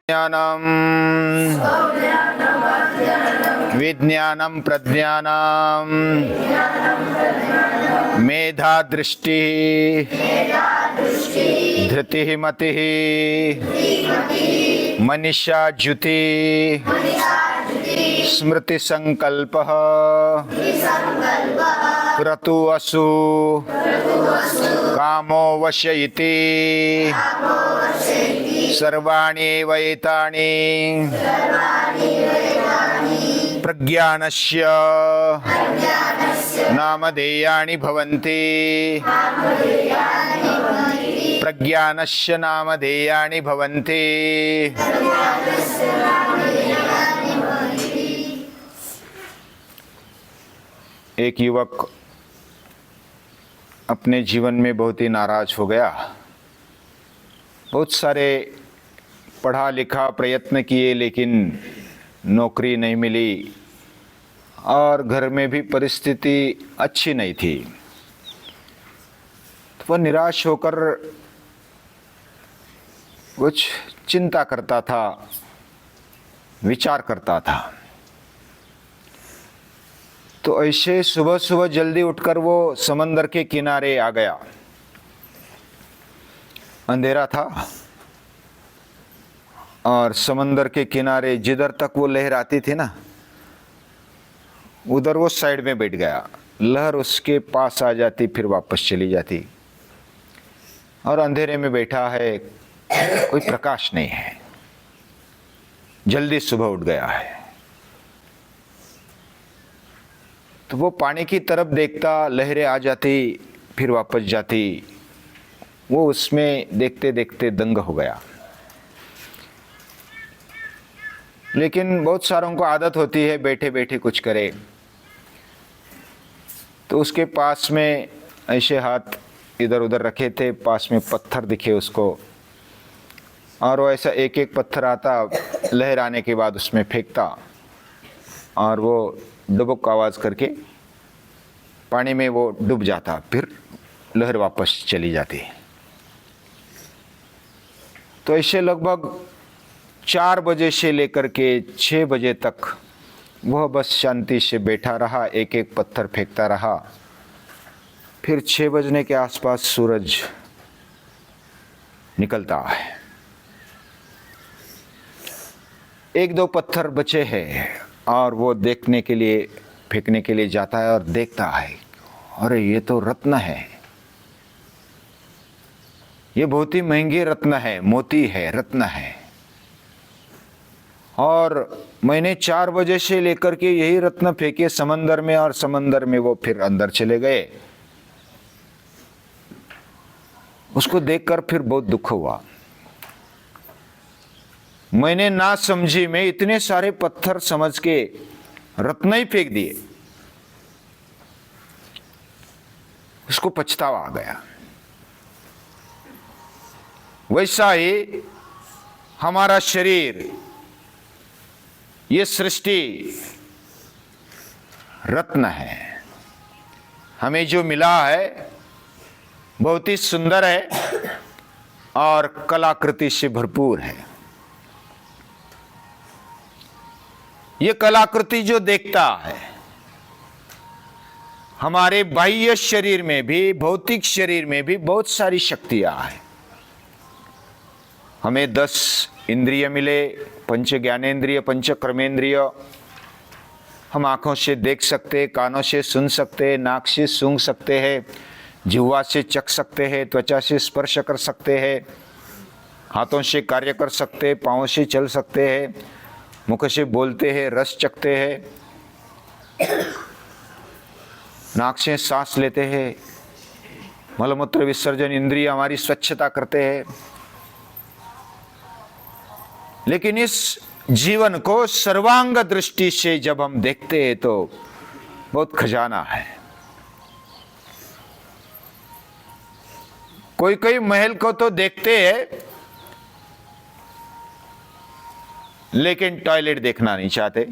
ज्ञानम विज्ञानम प्रज्ञानम मेधा दृष्टि धृति मति मनीषा ज्युति स्मृति संकल्प क्रतु असु कामो वश इति सर्वाणि वैतानि प्रज्ञानस्य नामधेयानि भवन्ति प्रज्ञानस्य नामधेयानि भवन्ति। एक युवक अपने जीवन में बहुत ही नाराज हो गया। बहुत सारे पढ़ा लिखा प्रयत्न किए लेकिन नौकरी नहीं मिली और घर में भी परिस्थिति अच्छी नहीं थी। तो वह निराश होकर कुछ चिंता करता था, विचार करता था। तो ऐसे सुबह सुबह जल्दी उठकर वो समंदर के किनारे आ गया। अंधेरा था और समंदर के किनारे जिधर तक वो लहर आती थी ना, उधर वो साइड में बैठ गया। लहर उसके पास आ जाती फिर वापस चली जाती और अंधेरे में बैठा है, कोई प्रकाश नहीं है। जल्दी सुबह उठ गया है तो वो पानी की तरफ देखता, लहरें आ जाती फिर वापस जाती। वो उसमें देखते देखते दंग हो गया। लेकिन बहुत सारों को आदत होती है बैठे बैठे कुछ करे। तो उसके पास में ऐसे हाथ इधर उधर रखे थे, पास में पत्थर दिखे उसको और वो ऐसा एक एक पत्थर आता, लहर आने के बाद उसमें फेंकता और वो डुबुक आवाज़ करके पानी में वो डूब जाता, फिर लहर वापस चली जाती। तो ऐसे लगभग 4 बजे से लेकर के 6 बजे तक वह बस शांति से बैठा रहा, एक एक पत्थर फेंकता रहा। फिर 6 बजने के आसपास सूरज निकलता है। 1-2 पत्थर बचे हैं और वो देखने के लिए, फेंकने के लिए जाता है और देखता है, अरे ये तो रत्न है, ये बहुत ही महंगे रत्न है, मोती है, रत्न है। और मैंने 4 बजे से लेकर के यही रत्न फेंके समंदर में और समंदर में वो फिर अंदर चले गए। उसको देखकर फिर बहुत दुख हुआ। मैंने ना समझी में इतने सारे पत्थर समझ के रत्न ही फेंक दिए। उसको पछतावा आ गया। वैसा ही हमारा शरीर, ये सृष्टि रत्न है। हमें जो मिला है बहुत ही सुंदर है और कलाकृति से भरपूर है। ये कलाकृति जो देखता है, हमारे बाह्य शरीर में भी, भौतिक शरीर में भी बहुत सारी शक्तियां हैं। हमें 10 इंद्रिय मिले, पंच ज्ञानेंद्रिय, पंच कर्मेंद्रिय। हम आँखों से देख सकते, कानों से सुन सकते, नाक से सूंघ सकते हैं, जिह्वा से चख सकते हैं, त्वचा से स्पर्श कर सकते हैं, हाथों से कार्य कर सकते, पाँवों से चल सकते हैं, मुख से बोलते हैं, रस चखते हैं, नाक से सांस लेते हैं, मलमूत्र विसर्जन इंद्रिय हमारी स्वच्छता करते हैं। लेकिन इस जीवन को सर्वांग दृष्टि से जब हम देखते हैं तो बहुत खजाना है। कोई कोई महल को तो देखते हैं लेकिन टॉयलेट देखना नहीं चाहते।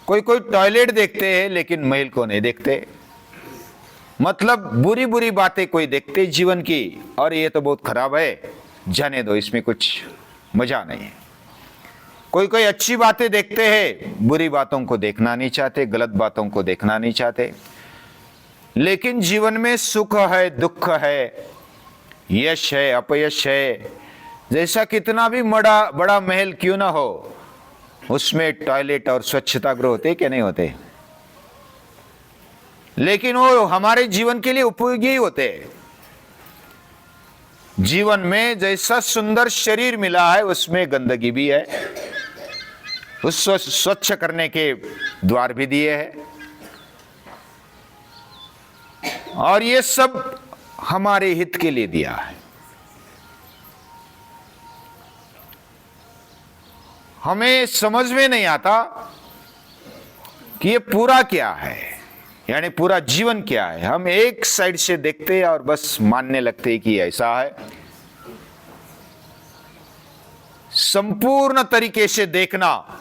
कोई कोई टॉयलेट देखते हैं लेकिन महल को नहीं देखते। मतलब बुरी बुरी बातें कोई देखते जीवन की, और ये तो बहुत खराब है, जाने दो, इसमें कुछ मजा नहीं है। कोई कोई अच्छी बातें देखते हैं, बुरी बातों को देखना नहीं चाहते, गलत बातों को देखना नहीं चाहते। लेकिन जीवन में सुख है, दुख है, यश है, अपयश है, जैसा कितना भी बड़ा महल क्यों ना हो, उसमें टॉयलेट और स्वच्छता गृह होते क्या नहीं होते? लेकिन वो हमारे जीवन के लिए उपयोगी होते हैं। जीवन में जैसा सुंदर शरीर मिला है उसमें गंदगी भी है, उस स्वच्छ करने के द्वार भी दिए हैं, और ये सब हमारे हित के लिए दिया है। हमें समझ में नहीं आता कि ये पूरा क्या है, यानी पूरा जीवन क्या है। हम एक साइड से देखते हैं और बस मानने लगते हैं कि ऐसा है। संपूर्ण तरीके से देखना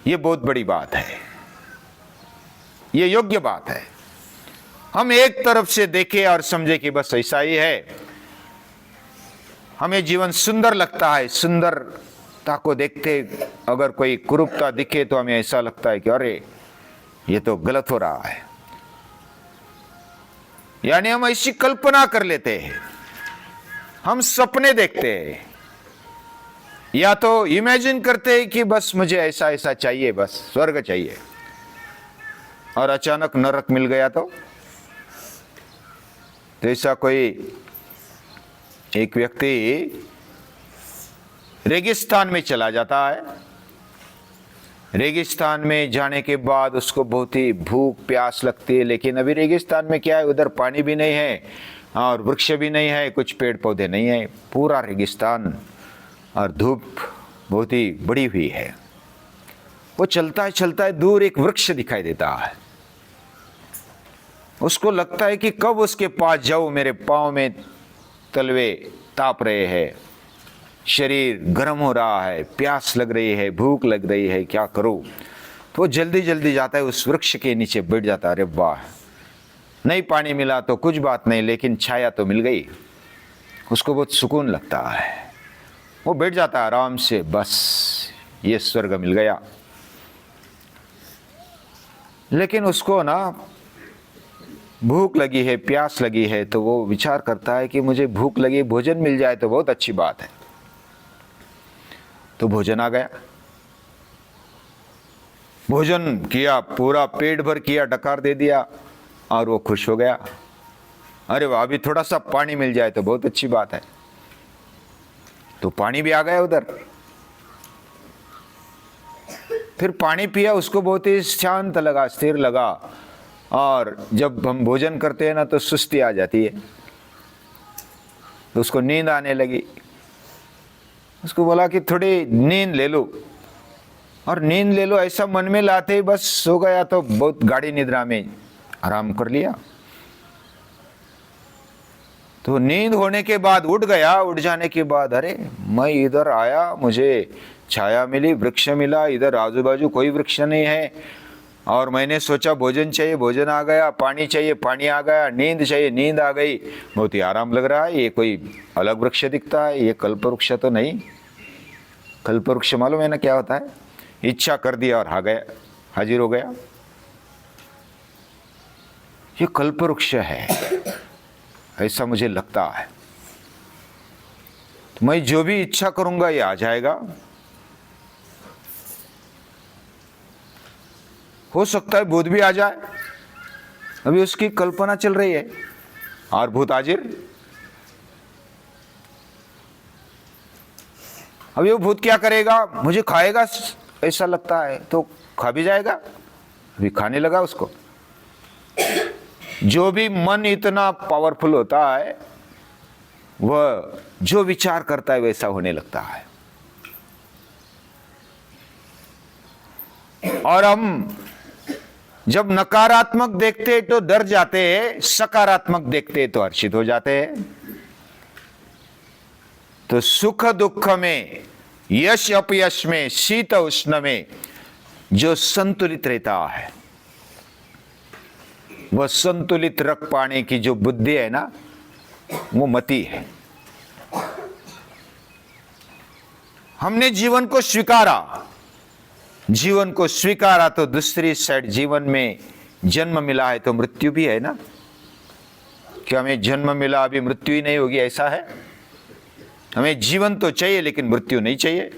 ये बहुत बड़ी बात है, ये योग्य बात है। हम एक तरफ से देखें और समझे कि बस ऐसा ही है। हमें जीवन सुंदर लगता है, सुंदरता को देखते अगर कोई कुरूपता दिखे तो हमें ऐसा लगता है कि अरे ये तो गलत हो रहा है। यानी हम ऐसी कल्पना कर लेते हैं, हम सपने देखते हैं, या तो इमेजिन करते हैं कि बस मुझे ऐसा ऐसा चाहिए, बस स्वर्ग चाहिए, और अचानक नरक मिल गया तो ऐसा कोई एक व्यक्ति रेगिस्तान में चला जाता है। रेगिस्तान में जाने के बाद उसको बहुत ही भूख प्यास लगती है, लेकिन अभी रेगिस्तान में क्या है, उधर पानी भी नहीं है और वृक्ष भी नहीं है, कुछ पेड़ पौधे नहीं है, पूरा रेगिस्तान, और धूप बहुत ही बड़ी हुई है। वो चलता है, दूर एक वृक्ष दिखाई देता है। उसको लगता है कि कब उसके पास जाऊं, मेरे पांव में तलवे ताप रहे हैं, शरीर गर्म हो रहा है, प्यास लग रही है, भूख लग रही है, क्या करूं। तो वो जल्दी जल्दी जाता है, उस वृक्ष के नीचे बैठ जाता है। अरे वाह, नहीं पानी मिला तो कुछ बात नहीं, लेकिन छाया तो मिल गई। उसको बहुत सुकून लगता है, वो बैठ जाता है आराम से, बस ये स्वर्ग मिल गया। लेकिन उसको ना भूख लगी है, प्यास लगी है, तो वो विचार करता है कि मुझे भूख लगी, भोजन मिल जाए तो बहुत अच्छी बात है। तो भोजन आ गया, भोजन किया, पूरा पेट भर किया, डकार दे दिया, और वो खुश हो गया। अरे वाह, अभी थोड़ा सा पानी मिल जाए तो बहुत अच्छी बात है। तो पानी भी आ गया उधर। फिर पानी पिया, उसको बहुत ही शांत लगा, स्थिर लगा। और जब हम भोजन करते हैं ना तो सुस्ती आ जाती है, तो उसको नींद आने लगी। उसको बोला कि थोड़ी नींद ले लो, और नींद ले लो ऐसा मन में लाते ही बस सो गया। तो बहुत गाढ़ी निद्रा में आराम कर लिया। तो नींद होने के बाद उठ गया। उठ जाने के बाद अरे मैं इधर आया, मुझे छाया मिली, वृक्ष मिला, इधर आजू बाजू कोई वृक्ष नहीं है, और मैंने सोचा भोजन चाहिए, भोजन आ गया, पानी चाहिए, पानी आ गया, नींद चाहिए, नींद आ गई, बहुत ही आराम लग रहा है। ये कोई अलग वृक्ष दिखता है, ये कल्प वृक्ष तो नहीं। कल्प वृक्ष मालूम है ना क्या होता है? इच्छा कर दिया और आ गया, हाजिर हो गया। ये कल्प वृक्ष है, ऐसा मुझे लगता है। तो मैं जो भी इच्छा करूंगा ये आ जाएगा। हो सकता है भूत भी आ जाए, अभी उसकी कल्पना चल रही है, और भूत हाजिर। अभी वो भूत क्या करेगा, मुझे खाएगा ऐसा लगता है, तो खा भी जाएगा। अभी खाने लगा उसको। जो भी मन इतना पावरफुल होता है, वह जो विचार करता है वैसा होने लगता है। और हम जब नकारात्मक देखते तो डर जाते हैं, सकारात्मक देखते तो हर्षित हो जाते हैं। तो सुख दुख में, यश अपयश में, शीत उष्ण में जो संतुलित रहता है, वह संतुलित रख पाने की जो बुद्धि है ना, वो मति है। हमने जीवन को स्वीकारा, जीवन को स्वीकारा तो दूसरी साइड जीवन में जन्म मिला है तो मृत्यु भी है ना। क्या हमें जन्म मिला अभी मृत्यु ही नहीं होगी, ऐसा है? हमें जीवन तो चाहिए लेकिन मृत्यु नहीं चाहिए,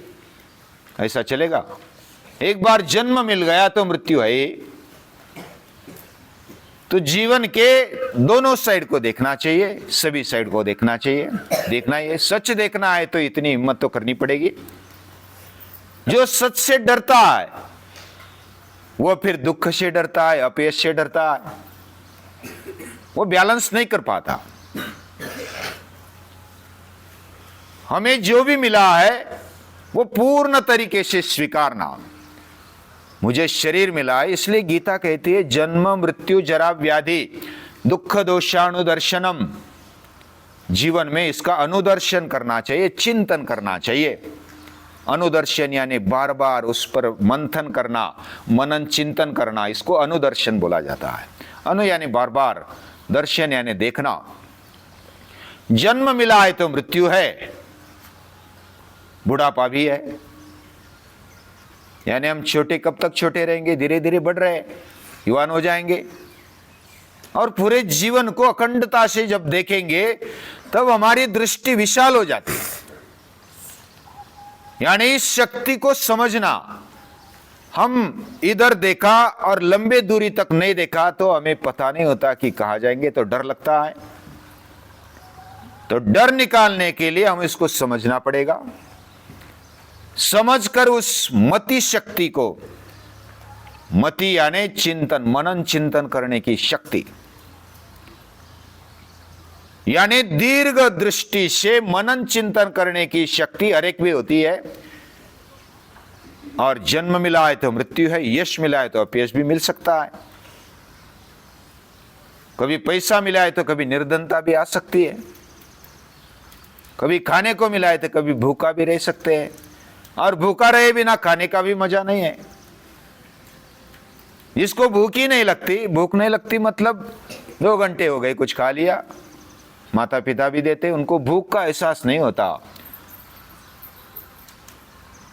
ऐसा चलेगा? एक बार जन्म मिल गया तो मृत्यु है ही। तो जीवन के दोनों साइड को देखना चाहिए, सभी साइड को देखना चाहिए। देखना है, सच देखना है तो इतनी हिम्मत तो करनी पड़ेगी। जो सच से डरता है वो फिर दुख से डरता है, अपयश से डरता है, वो बैलेंस नहीं कर पाता। हमें जो भी मिला है वो पूर्ण तरीके से स्वीकारना। मुझे शरीर मिला है, इसलिए गीता कहती है जन्म मृत्यु जरा व्याधि दुख दोषानुदर्शनम। जीवन में इसका अनुदर्शन करना चाहिए, चिंतन करना चाहिए। अनुदर्शन यानी बार बार उस पर मंथन करना, मनन चिंतन करना, इसको अनुदर्शन बोला जाता है। अनु यानी बार बार, दर्शन यानी देखना। जन्म मिला है तो मृत्यु है, बुढ़ापा भी है, यानी हम छोटे कब तक छोटे रहेंगे, धीरे धीरे बढ़ रहे, युवान हो जाएंगे और पूरे जीवन को अखंडता से जब देखेंगे तब हमारी दृष्टि विशाल हो जाती है। यानी इस शक्ति को समझना। हम इधर देखा और लंबे दूरी तक नहीं देखा तो हमें पता नहीं होता कि कहां जाएंगे, तो डर लगता है। तो डर निकालने के लिए हम इसको समझना पड़ेगा। समझकर उस मति शक्ति को, मति यानी चिंतन, मनन चिंतन करने की शक्ति, यानी दीर्घ दृष्टि से मनन चिंतन करने की शक्ति हर एक भी होती है। और जन्म मिला है तो मृत्यु है, यश मिला है तो अपयश भी मिल सकता है, कभी पैसा मिला है तो कभी निर्धनता भी आ सकती है, कभी खाने को मिला है तो कभी भूखा भी रह सकते हैं, और भूखा रहे बिना खाने का भी मजा नहीं है। जिसको भूख ही नहीं लगती, भूख नहीं लगती मतलब 2 घंटे हो गए कुछ खा लिया, माता पिता भी देते, उनको भूख का एहसास नहीं होता।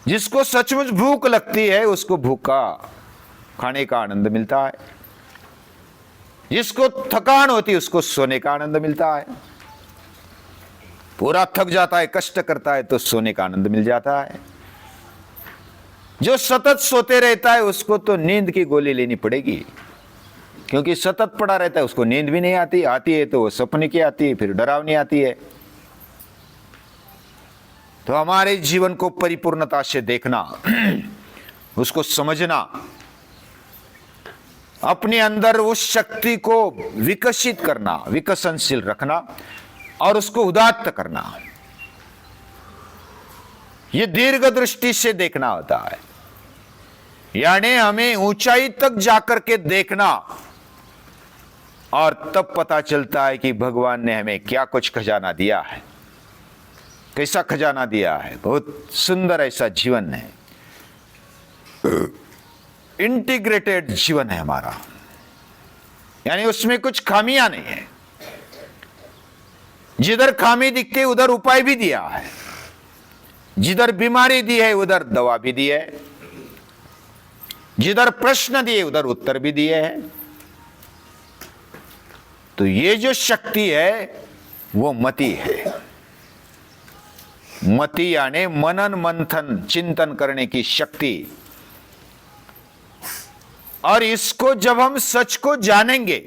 जिसको सचमुच भूख लगती है उसको भूख का खाने का आनंद मिलता है। जिसको थकान होती है उसको सोने का आनंद मिलता है। पूरा थक जाता है, कष्ट करता है तो सोने का आनंद मिल जाता है। जो सतत सोते रहता है उसको तो नींद की गोली लेनी पड़ेगी, क्योंकि सतत पड़ा रहता है, उसको नींद भी नहीं आती, आती है तो वो सपने की आती है, फिर डरावनी आती है। तो हमारे जीवन को परिपूर्णता से देखना, उसको समझना, अपने अंदर उस शक्ति को विकसित करना, विकसनशील रखना और उसको उदात्त करना, ये दीर्घ दृष्टि से देखना होता है। यानी हमें ऊंचाई तक जाकर के देखना, और तब पता चलता है कि भगवान ने हमें क्या कुछ खजाना दिया है, कैसा खजाना दिया है। बहुत सुंदर ऐसा जीवन है, इंटीग्रेटेड जीवन है हमारा, यानी उसमें कुछ खामियां नहीं है। जिधर खामी दिखती उधर उपाय भी दिया है, जिधर बीमारी दी है उधर दवा भी दी है, जिधर प्रश्न दिए उधर उत्तर भी दिए हैं। तो ये जो शक्ति है वो मति है। मति यानी मनन मंथन चिंतन करने की शक्ति। और इसको जब हम सच को जानेंगे,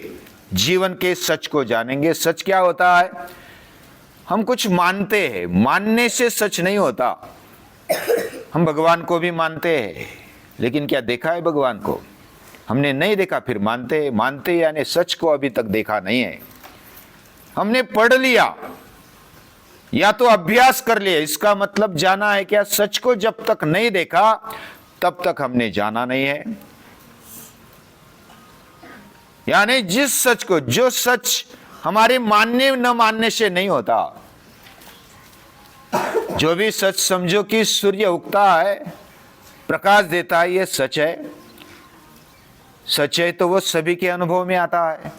जीवन के सच को जानेंगे, सच क्या होता है, हम कुछ मानते हैं, मानने से सच नहीं होता। हम भगवान को भी मानते हैं, लेकिन क्या देखा है भगवान को? हमने नहीं देखा, फिर मानते हैं। मानते यानी सच को अभी तक देखा नहीं है। हमने पढ़ लिया या तो अभ्यास कर लिया, इसका मतलब जाना है क्या? सच को जब तक नहीं देखा तब तक हमने जाना नहीं है। यानी जिस सच को, जो सच हमारे मानने न मानने से नहीं होता, जो भी सच समझो कि सूर्य उगता है, प्रकाश देता है, ये सच है। सच है तो वो सभी के अनुभव में आता है।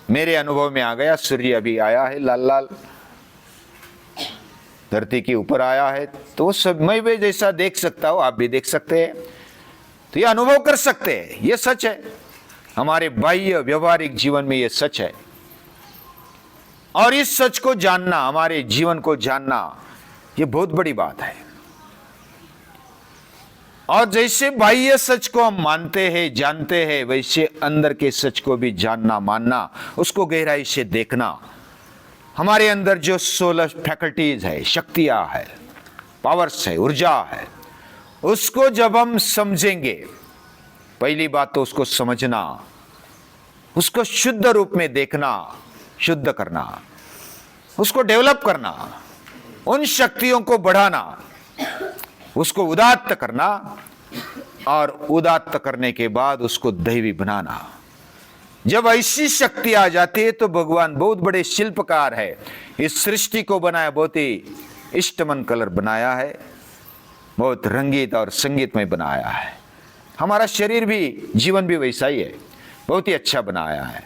मेरे अनुभव में आ गया, सूर्य अभी आया है लाल लाल। धरती के ऊपर आया है तो वो सब मैं भी जैसा देख सकता हूं, आप भी देख सकते हैं, तो ये अनुभव कर सकते हैं। ये सच है, हमारे बाह्य व्यवहारिक जीवन में ये सच है। और इस सच को जानना, हमारे जीवन को जानना, ये बहुत बड़ी बात है। और जैसे बाह्य सच को हम मानते हैं, जानते हैं, वैसे अंदर के सच को भी जानना, मानना, उसको गहराई से देखना। हमारे अंदर जो 16 फैकल्टीज है, शक्तियां है, पावर्स है, ऊर्जा है, उसको जब हम समझेंगे, पहली बात तो उसको समझना, उसको शुद्ध रूप में देखना, शुद्ध करना, उसको डेवलप करना, उन शक्तियों को बढ़ाना, उसको उदात्त करना, और उदात्त करने के बाद उसको दैवी बनाना। जब ऐसी शक्ति आ जाती है तो भगवान बहुत बड़े शिल्पकार है। इस सृष्टि को बनाया, बहुत ही इष्टमन कलर बनाया है, बहुत रंगीत और संगीतमय बनाया है। हमारा शरीर भी, जीवन भी वैसा ही है, बहुत ही अच्छा बनाया है।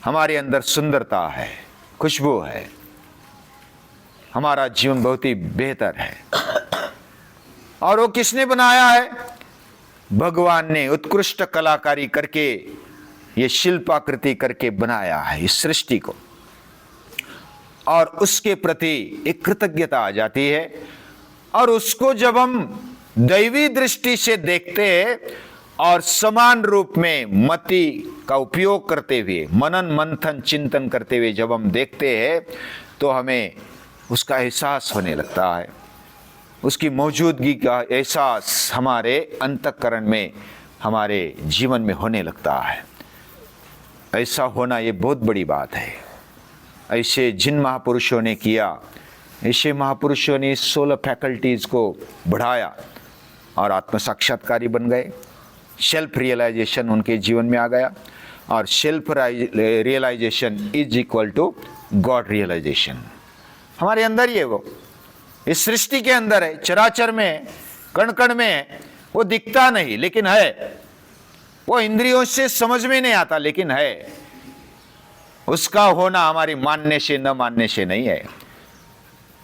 हमारे अंदर सुंदरता है, खुशबू है, हमारा जीवन बहुत ही बेहतर है। और वो किसने बनाया है? भगवान ने उत्कृष्ट कलाकारी करके, ये शिल्पाकृति करके बनाया है इस सृष्टि को। और उसके प्रति एक कृतज्ञता आ जाती है। और उसको जब हम दैवी दृष्टि से देखते हैं और समान रूप में मति का उपयोग करते हुए, मनन मंथन चिंतन करते हुए जब हम देखते हैं, तो हमें उसका एहसास होने लगता है। उसकी मौजूदगी का एहसास हमारे अंतःकरण में, हमारे जीवन में होने लगता है। ऐसा होना ये बहुत बड़ी बात है। ऐसे जिन महापुरुषों ने किया, ऐसे महापुरुषों ने 16 फैकल्टीज को बढ़ाया और आत्म साक्षात्कारी बन गए। सेल्फ रियलाइजेशन उनके जीवन में आ गया, और self realisation is equal to God realisation. हमारे अंदर ही है, वो इस सृष्टि के अंदर है, चराचर में, कण कण में है। वो दिखता नहीं लेकिन है, वो इंद्रियों से समझ में नहीं आता लेकिन है। उसका होना हमारी मानने से, न मानने से नहीं है,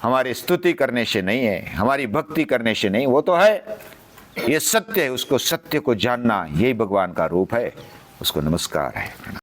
हमारी स्तुति करने से नहीं है, हमारी भक्ति करने से नहीं, वो तो है। ये सत्य है, उसको, सत्य को जानना, यही भगवान का रूप है। उसको नमस्कार है।